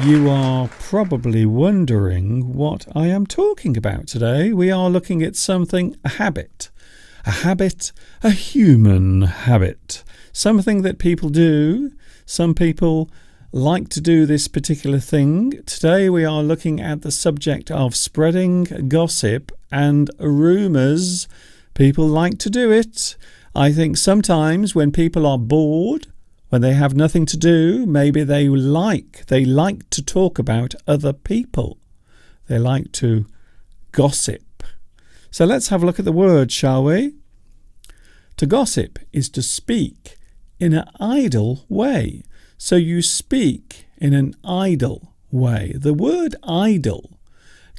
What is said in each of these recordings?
You are probably wondering what I am talking about today. We are looking at something, a habit, a human habit, something that people do. Some people like to do this particular thing. Today we are looking at the subject of spreading gossip and rumours. People like to do it. I think sometimes when people are bored, when they have nothing to do, maybe they like to talk about other people. They like to gossip. So let's have a look at the word, shall we? To gossip is to speak in an idle way. So you speak in an idle way. The word idle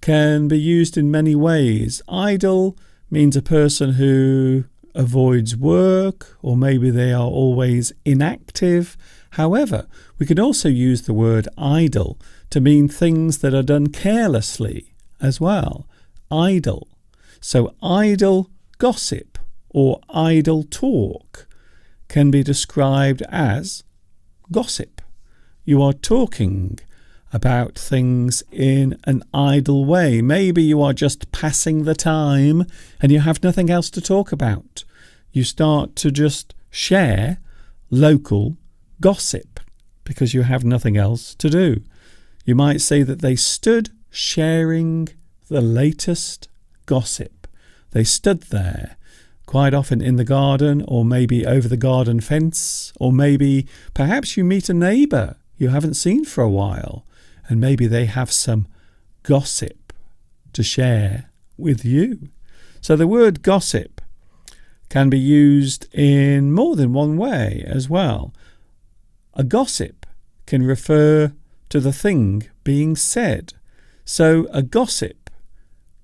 can be used in many ways. Idle means a person who avoids work, or maybe they are always inactive. However, we can also use the word idle to mean things that are done carelessly as well. Idle. So idle gossip or idle talk can be described as gossip. You are talking about things in an idle way. Maybe you are just passing the time and you have nothing else to talk about. You start to just share local gossip because you have nothing else to do. You might say that they stood sharing the latest gossip. They stood there, quite often in the garden, or maybe over the garden fence, or maybe perhaps you meet a neighbour you haven't seen for a while, and maybe they have some gossip to share with you. So the word gossip can be used in more than one way as well. A gossip can refer to the thing being said. So a gossip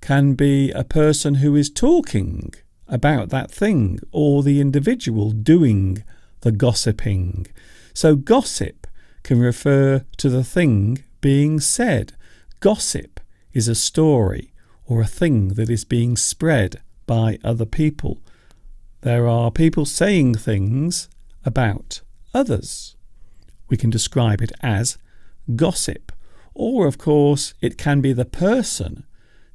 can be a person who is talking about that thing or the individual doing the gossiping. So gossip can refer to the thing being said. Gossip is a story or a thing that is being spread by other people. There are people saying things about others. We can describe it as gossip. Or, of course, it can be the person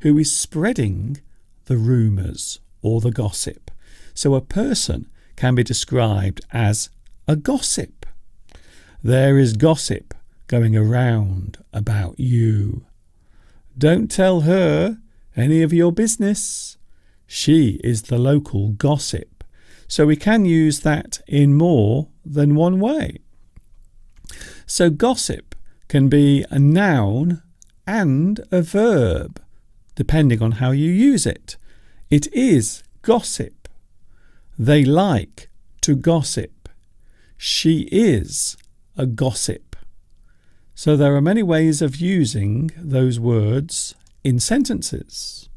who is spreading the rumours or the gossip. So a person can be described as a gossip. There is gossip going around about you. Don't tell her any of your business. She is the local gossip. So we can use that in more than one way. So gossip can be a noun and a verb, depending on how you use it. It is gossip. They like to gossip. She is a gossip. So there are many ways of using those words in sentences.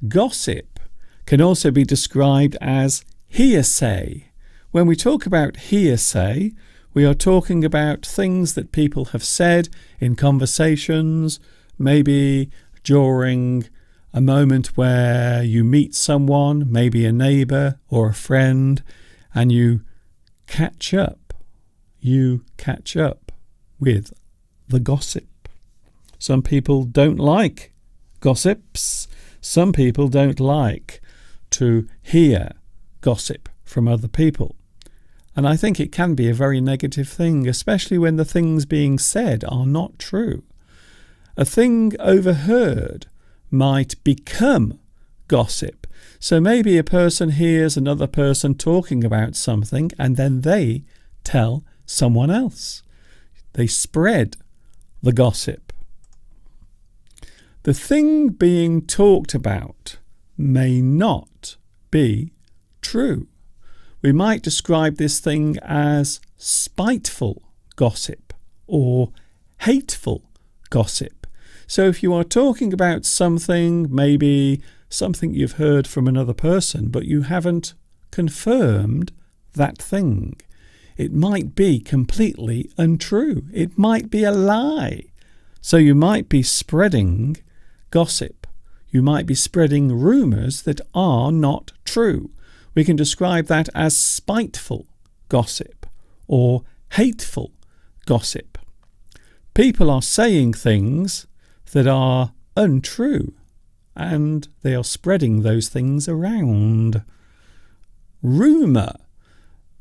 Gossip can also be described as hearsay. When we talk about hearsay, we are talking about things that people have said in conversations, maybe during a moment where you meet someone, maybe a neighbour or a friend, and you catch up. You catch up with the gossip. Some people don't like gossips. Some people don't like to hear gossip from other people. And I think it can be a very negative thing, especially when the things being said are not true. A thing overheard might become gossip. So maybe a person hears another person talking about something and then they tell someone else. They spread the gossip. The thing being talked about may not be true. We might describe this thing as spiteful gossip or hateful gossip. So if you are talking about something, maybe something you've heard from another person, but you haven't confirmed that thing, it might be completely untrue. It might be a lie. So you might be spreading gossip. You might be spreading rumours that are not true. We can describe that as spiteful gossip or hateful gossip. People are saying things that are untrue, and they are spreading those things around. Rumour.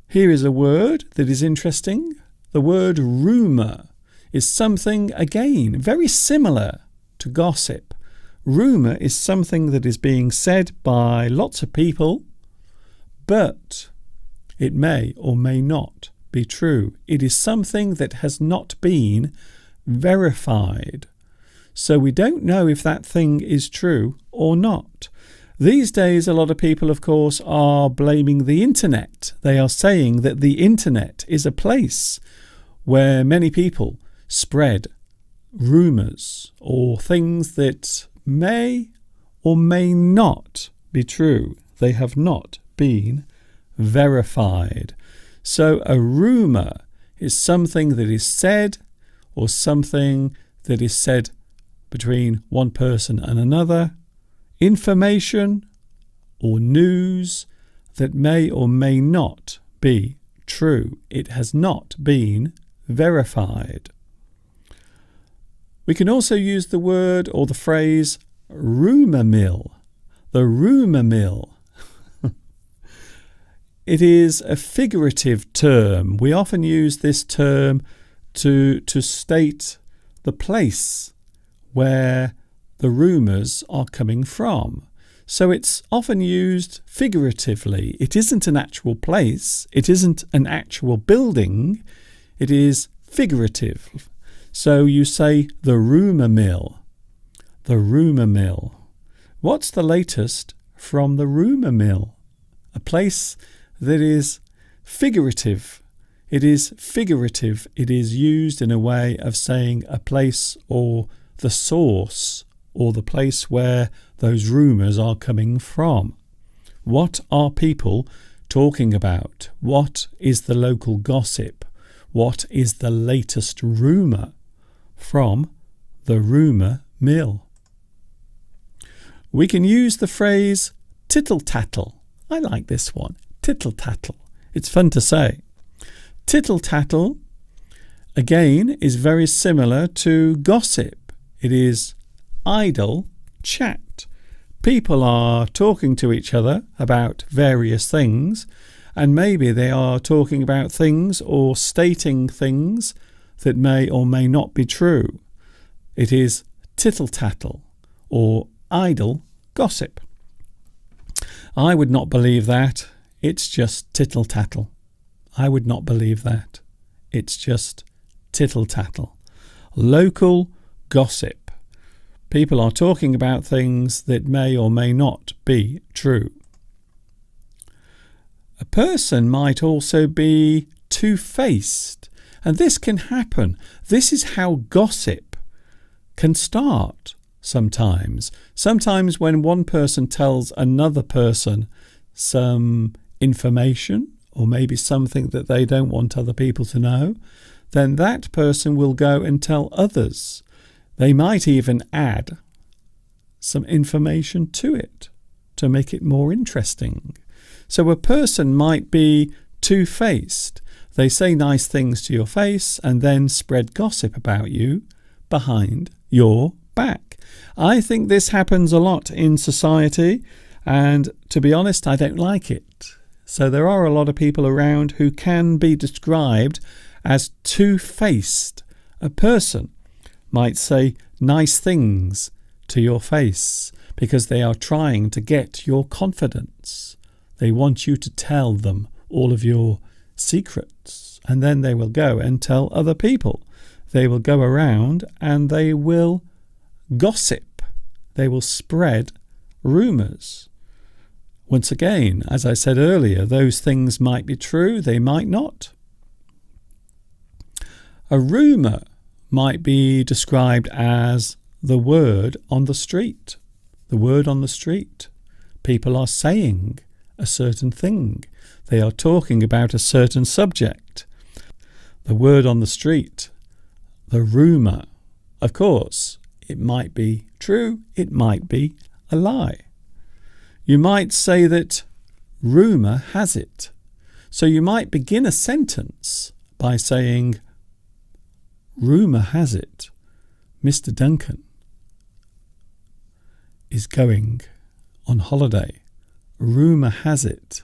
Here is a word that is interesting. The word rumour is something, again, very similar to gossip. Rumour is something that is being said by lots of people, but it may or may not be true. It is something that has not been verified. So we don't know if that thing is true or not. These days, a lot of people, of course, are blaming the internet. They are saying that the internet is a place where many people spread rumours or things that may or may not be true. They have not been verified. So a rumour is something that is said, or something that is said between one person and another, information or news that may or may not be true. It has not been verified. We can also use the word or the phrase rumour mill. The rumour mill. It is a figurative term. We often use this term to state the place where the rumours are coming from. So it's often used figuratively. It isn't an actual place. It isn't an actual building. It is figurative. So you say the rumour mill. The rumour mill. What's the latest from the rumour mill? A place that is figurative. It is figurative. It is used in a way of saying a place or the source or the place where those rumours are coming from. What are people talking about? What is the local gossip? What is the latest rumour from the rumour mill? We can use the phrase tittle-tattle. I like this one. Tittle-tattle. It's fun to say. Tittle-tattle, again, is very similar to gossip. It is idle chat. People are talking to each other about various things, and maybe they are talking about things or stating things that may or may not be true. It is tittle-tattle or idle gossip. I would not believe that. It's just tittle-tattle. I would not believe that. It's just tittle-tattle. Local gossip. People are talking about things that may or may not be true. A person might also be two-faced, and this can happen. This is how gossip can start sometimes. Sometimes when one person tells another person some information, or maybe something that they don't want other people to know, then that person will go and tell others. They might even add some information to it to make it more interesting. So a person might be two-faced. They say nice things to your face and then spread gossip about you behind your back. I think this happens a lot in society, and to be honest, I don't like it. So there are a lot of people around who can be described as two-faced. A person might say nice things to your face because they are trying to get your confidence. They want you to tell them all of your secrets, and then they will go and tell other people. They will go around and they will gossip. They will spread rumours. Once again, as I said earlier, those things might be true, they might not. A rumour might be described as the word on the street. The word on the street. People are saying a certain thing. They are talking about a certain subject. The word on the street. The rumour. Of course, it might be true, it might be a lie. You might say that rumour has it. So you might begin a sentence by saying, rumour has it Mr. Duncan is going on holiday. Rumour has it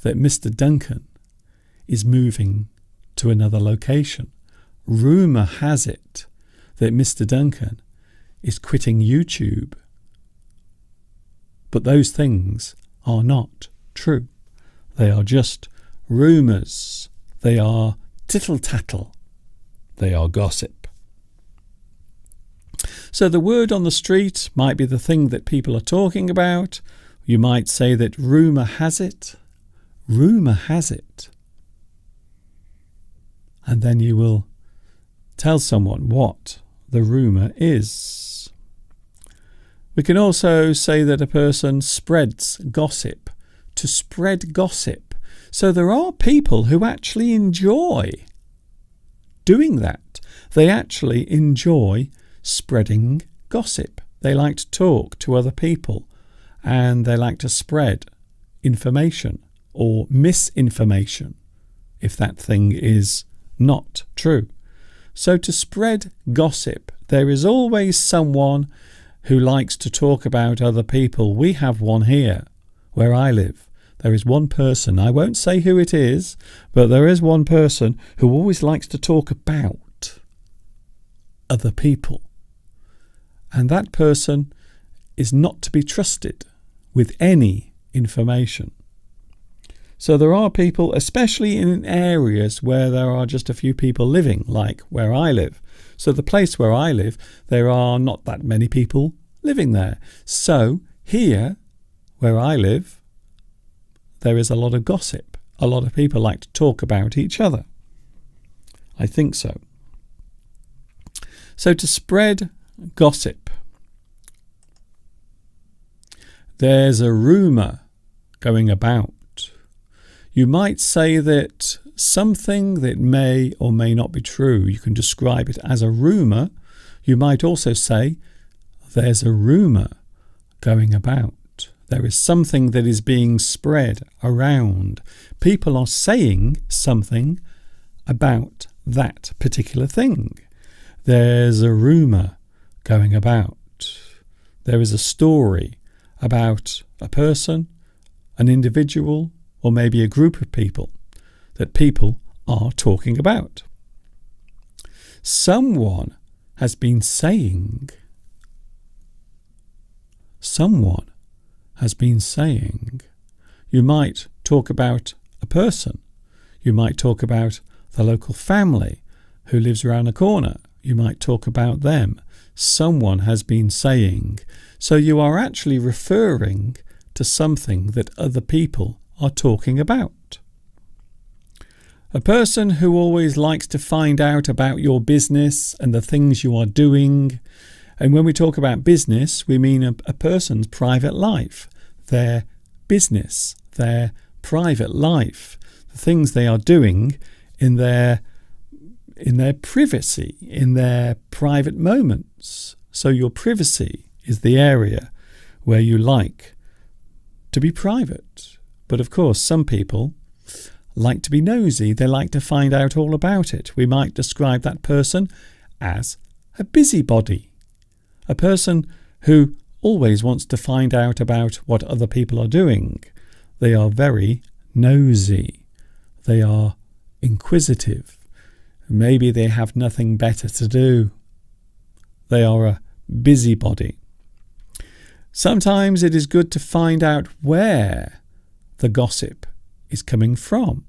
that Mr. Duncan is moving to another location. Rumour has it that Mr. Duncan is quitting YouTube. But those things are not true. They are just rumours. They are tittle-tattle. They are gossip. So the word on the street might be the thing that people are talking about. You might say that rumour has it. Rumour has it. And then you will tell someone what the rumour is. We can also say that a person spreads gossip. To spread gossip. So there are people who actually enjoy doing that. They actually enjoy spreading gossip. They like to talk to other people and they like to spread information or misinformation if that thing is not true. So to spread gossip, there is always someone who likes to talk about other people. We have one here where I live. There is one person, I won't say who it is, but there is one person who always likes to talk about other people. And that person is not to be trusted with any information. So there are people, especially in areas where there are just a few people living, like where I live. So the place where I live, there are not that many people living there. So here, where I live, there is a lot of gossip. A lot of people like to talk about each other. I think so. So to spread gossip, there's a rumour going about. You might say that something that may or may not be true, you can describe it as a rumour. You might also say there's a rumour going about. There is something that is being spread around. People are saying something about that particular thing. There's a rumour going about. There is a story about a person, an individual, or maybe a group of people that people are talking about. Someone has been saying. Someone has been saying. You might talk about a person. You might talk about the local family who lives around the corner. You might talk about them. Someone has been saying. So you are actually referring to something that other people are talking about. A person who always likes to find out about your business and the things you are doing. And when we talk about business, we mean a person's private life, their business, their private life, the things they are doing in their privacy, in their private moments. So your privacy is the area where you like to be private. But of course, some people like to be nosy. They like to find out all about it. We might describe that person as a busybody. A person who always wants to find out about what other people are doing. They are very nosy. They are inquisitive. Maybe they have nothing better to do. They are a busybody. Sometimes it is good to find out where the gossip is coming from.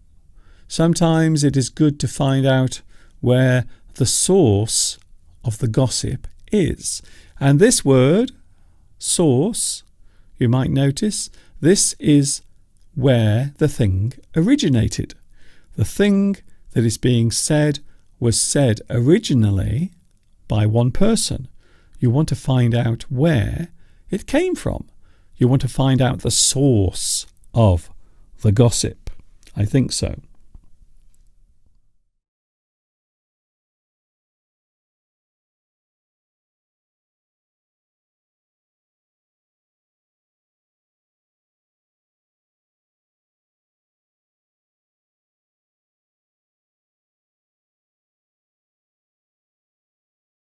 Sometimes it is good to find out where the source of the gossip is. And this word, source, you might notice, this is where the thing originated. The thing that is being said was said originally by one person. You want to find out where it came from. You want to find out the source of the gossip. I think so.